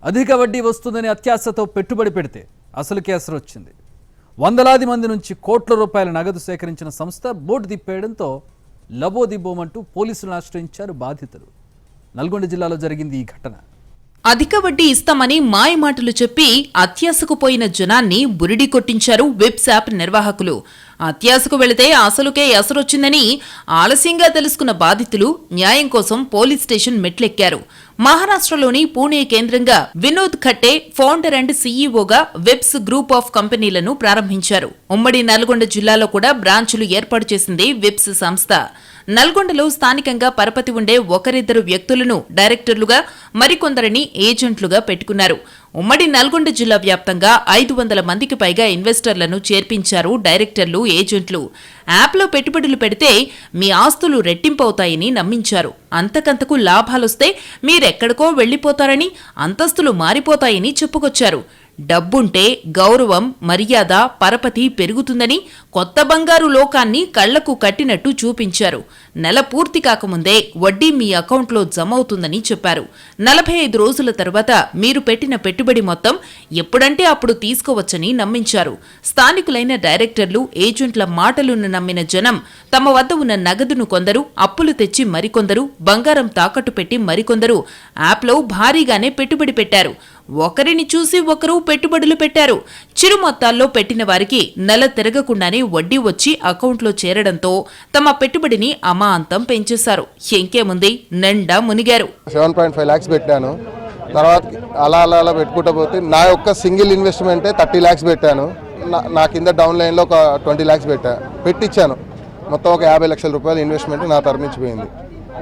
అధిక వడ్డీ వస్తుందని అత్యాశతో పెట్టుబడి పెడితే అసలుకే అసలు వచ్చింది. వందలాది మంది నుంచి కోట్ల రూపాయల నగదు సేకరించిన సంస్థ బోర్డు తిప్పేయడంతో లబోదిబోమంటూ పోలీసులను ఆశ్రయించారు బాధితులు. నల్గొండ జిల్లాలో జరిగింది ఈ ఘటన. అధిక వడ్డీ ఇస్తామని మాయమాటలు చెప్పి అత్యాశకు పోయిన జనాన్ని బురిడి కొట్టించారు వెబ్స్ యాప్ నిర్వాహకులు. అత్యాశకు వెళితే అసలుకే ఎసరొచ్చిందని ఆలస్యంగా తెలుసుకున్న బాధితులు న్యాయం కోసం పోలీస్ స్టేషన్ మెట్లెక్కారు. మహారాష్ట్రలోని పూణే కేంద్రంగా వినోద్ ఖట్టే ఫౌండర్ అండ్ సీఈఓగా వెబ్స్ గ్రూప్ ఆఫ్ కంపెనీలను ప్రారంభించారు. ఉమ్మడి నల్గొండ జిల్లాలో కూడా బ్రాంచులు ఏర్పాటు చేసింది వెబ్స్ సంస్థ. నల్గొండలో స్థానికంగా పరపతి ఉండే ఒకరిద్దరు వ్యక్తులను డైరెక్టర్లుగా, మరికొందరిని ఏజెంట్లుగా పెట్టుకున్నారు. ఉమ్మడి నల్గొండ జిల్లా వ్యాప్తంగా 500 మందికి పైగా ఇన్వెస్టర్లను చేర్పించారు డైరెక్టర్లు, ఏజెంట్లు. యాప్లో పెట్టుబడులు పెడితే మీ ఆస్తులు రెట్టింపవుతాయని నమ్మించారు. అంతకంతకు లాభాలొస్తే మీరెక్కడికో వెళ్లిపోతారని, అంతస్తులు మారిపోతాయని చెప్పుకొచ్చారు. డబ్బుంటే గౌరవం, మర్యాద, పరపతి పెరుగుతుందని కొత్త బంగారు లోకాన్ని కళ్లకు కట్టినట్టు చూపించారు. నెల పూర్తి కాకముందే వడ్డీ మీ అకౌంట్లో జమ అవుతుందని చెప్పారు. 45 రోజుల తర్వాత మీరు పెట్టిన పెట్టుబడి మొత్తం ఎప్పుడంటే అప్పుడు తీసుకోవచ్చని నమ్మించారు. స్థానికులైన డైరెక్టర్లు, ఏజెంట్ల మాటలను నమ్మిన జనం తమ వద్ద ఉన్న నగదును కొందరు, అప్పులు తెచ్చి మరికొందరు, బంగారం తాకట్టు పెట్టి మరికొందరు యాప్లో భారీగానే పెట్టుబడి పెట్టారు. ఒకరిని చూసి ఒకరు పెట్టుబడులు పెట్టారు. చిరు మొత్తాల్లో పెట్టిన వారికి నెల తిరగకుండానే వడ్డీ వచ్చి అకౌంట్లో చేరడంతో తమ పెట్టుబడిని అమాంతం పెంచేశారు. ఇంకేముంది, నిండా మునిగారు. 7.5 lakhs పెట్టాను. తర్వాత అలా పెట్టుకుంటా పోతే నా యొక్క సింగిల్ ఇన్వెస్ట్మెంటే 30 lakhs పెట్టాను. నా కింద డౌన్ లైన్లో ఒక 20 lakhs పెట్టించాను. మొత్తం ఒక 50 లక్షల రూపాయలు ఇన్వెస్ట్మెంట్ నా తరమించిపోయింది.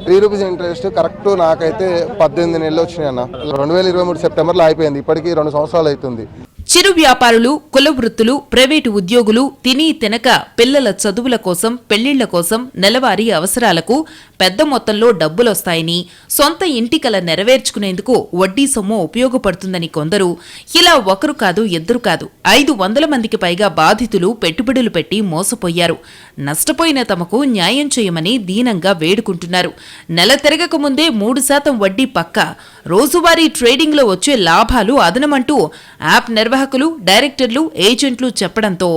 ₹3 ఇంట్రెస్ట్ కరెక్ట్ నాకైతే 18 నెలలు వచ్చినాయి అన్న. 2023 సెప్టెంబర్లో అయిపోయింది. ఇప్పటికీ 2 సంవత్సరాలు అవుతుంది. చిరు వ్యాపారులు, కుల వృత్తులు, ప్రైవేటు ఉద్యోగులు తిని తినక పిల్లల చదువుల కోసం, పెళ్లిళ్ల కోసం, నెలవారీ అవసరాలకు పెద్ద మొత్తంలో డబ్బులొస్తాయని, సొంత ఇంటి కల నెరవేర్చుకునేందుకు వడ్డీ సొమ్ము ఉపయోగపడుతుందని కొందరు, ఇలా ఒకరు కాదు ఇద్దరు కాదు 500 మందికి పైగా బాధితులు పెట్టుబడులు పెట్టి మోసపోయారు. నష్టపోయిన తమకు న్యాయం చేయమని దీనంగా వేడుకుంటున్నారు. నెల తిరగక ముందే 3% వడ్డీ పక్కా, రోజువారీ ట్రేడింగ్లో వచ్చే లాభాలు అదనమంటూ యాప్ నిర్వాహకులు, డైరెక్టర్లు, ఏజెంట్లు చెప్పడంతో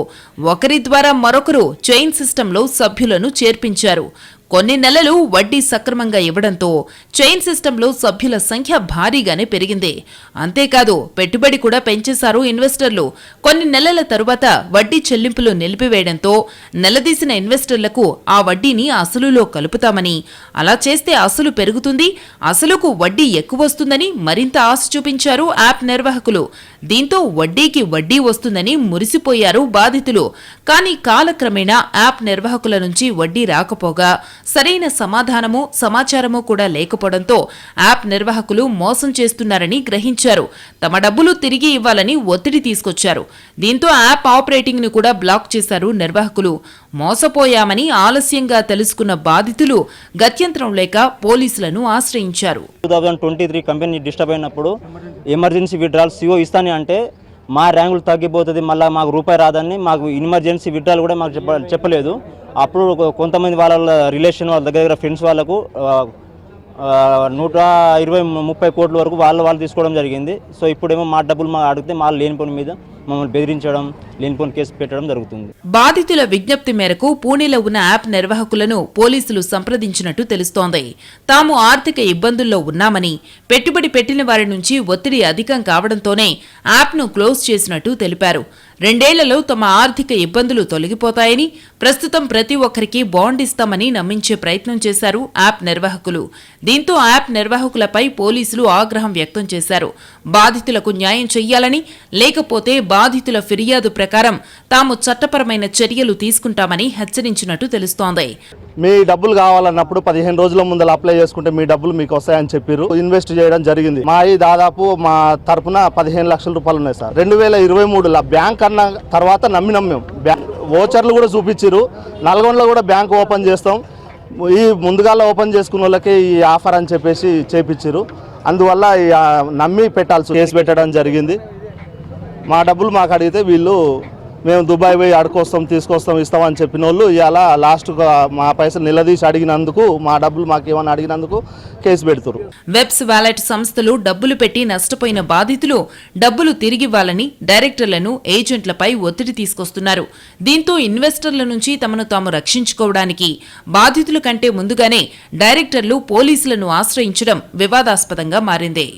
ఒకరి ద్వారా మరొకరు చైన్ సిస్టంలో సభ్యులను చేర్పించారు. కొన్ని నెలలు వడ్డీ సక్రమంగా ఇవ్వడంతో చైన్ సిస్టంలో సభ్యుల సంఖ్య భారీగానే పెరిగింది. అంతేకాదు పెట్టుబడి కూడా పెంచేశారు ఇన్వెస్టర్లు. కొన్ని నెలల తరువాత వడ్డీ చెల్లింపులు నిలిపివేయడంతో నెలదీసిన ఇన్వెస్టర్లకు ఆ వడ్డీని అసలులో కలుపుతామని, అలా చేస్తే అసలు పెరుగుతుంది, అసలుకు వడ్డీ ఎక్కువ వస్తుందని మరింత ఆశ చూపించారు యాప్ నిర్వాహకులు. దీంతో వడ్డీకి వడ్డీ వస్తుందని మురిసిపోయారు బాధితులు. కానీ కాలక్రమేణా యాప్ నిర్వాహకుల నుంచి వడ్డీ రాకపోగా సరైన సమాచారము కూడా లేకపోవడంతో యాప్ నిర్వాహకులు మోసం చేస్తున్నారని గ్రహించారు. తమ డబ్బులు తిరిగి ఇవ్వాలని ఒత్తిడి తీసుకొచ్చారు. దీంతో యాప్ ఆపరేటింగ్ ను కూడా బ్లాక్ చేశారు నిర్వాహకులు. మోసపోయామని ఆలస్యంగా తెలుసుకున్న బాధితులు గత్యంతరం లేక పోలీసులను ఆశ్రయించారు. 2023 కంపెనీ డిస్టర్బ్ అయినప్పుడు ఎమర్జెన్సీ విత్డ్రాల్ సిఓ ఇస్తాని అంటే మా ర్యాంకులు తగ్గిపోతుంది, మళ్ళీ మాకు రూపాయి రాదని మాకు ఎమర్జెన్సీ విత్డ్రాల్ కూడా మాకు చెప్పలేదు. అప్పుడు కొంతమంది వాళ్ళ రిలేషన్ వాళ్ళ దగ్గర ఫ్రెండ్స్ వాళ్ళకు 120-30 కోట్ల వరకు వాళ్ళు తీసుకోవడం జరిగింది. సో ఇప్పుడేమో మా డబ్బులు మా అడిగితే మా లేనిపోని మీద మమ్మల్ని బెదిరించడం, లేనిపోని కేసు పెట్టడం జరుగుతుంది. బాధితుల విజ్ఞప్తి మేరకు పూణేలో ఉన్న యాప్ నిర్వాహకులను పోలీసులు సంప్రదించినట్టు తెలుస్తోంది. తాము ఆర్థిక ఇబ్బందుల్లో ఉన్నామని, పెట్టుబడి పెట్టిన వారి నుంచి ఒత్తిడి అధికం కావడంతోనే యాప్ను క్లోజ్ చేసినట్టు తెలిపారు. 2 ఏళ్లలో తమ ఆర్థిక ఇబ్బందులు తొలగిపోతాయని, ప్రస్తుతం ప్రతి ఒక్కరికి బాండ్ ఇస్తామని నమ్మించే ప్రయత్నం చేశారు యాప్ నిర్వాహకులు. దీంతో యాప్ నిర్వాహకులపై పోలీసులు ఆగ్రహం వ్యక్తం చేశారు. బాధితులకు న్యాయం చెయ్యాలని, లేకపోతే బాధితుల ఫిర్యాదు ప్రకారం తాము చట్టపరమైన చర్యలు తీసుకుంటామని హెచ్చరించినట్టు తెలుస్తోంది. మీ డబ్బులు కావాలన్నప్పుడు 15 రోజుల ముందర అప్లై చేసుకుంటే మీ డబ్బులు మీకు వస్తాయని చెప్పారు. ఇన్వెస్ట్ చేయడం జరిగింది. దాదాపు మా తరపున 15 లక్షల రూపాయలు ఉన్నాయి సార్. 2023 బ్యాంక్ అన్న తర్వాత నమ్మాం. ఓచర్లు కూడా చూపించారు. నల్గొండలో కూడా బ్యాంక్ ఓపెన్ చేస్తాం, ఈ ముందుగాల ఓపెన్ చేసుకున్న వాళ్ళకి ఈ ఆఫర్ అని చెప్పేసి చేపించారు. అందువల్ల నమ్మి కేసు పెట్టడం జరిగింది. మా డబ్బులు మాకు అడిగితే వీళ్ళు మేము దుబాయ్ పోయి అడుకొస్తాం తీసుకొస్తాం ఇస్తామని చెప్పిన వాళ్ళు ఇలా లాస్ట్గా మా పైసలు నిలదీసి అడిగినందుకు మా డబ్బులు మాకు ఏమని అడిగినందుకు కేసు పెడుతురు. వెబ్స్ వాలెట్ సంస్థలు డబ్బులు పెట్టి నష్టపోయిన బాధితులు డబ్బులు తిరిగివ్వాలని డైరెక్టర్లను ఏజెంట్లపై ఒత్తిడి తీసుకొస్తున్నారు. దీంతో ఇన్వెస్టర్ల నుంచి తమను తాము రక్షించుకోవడానికి బాధితుల కంటే ముందుగానే డైరెక్టర్లు పోలీసులను ఆశ్రయించడం వివాదాస్పదంగా మారింది.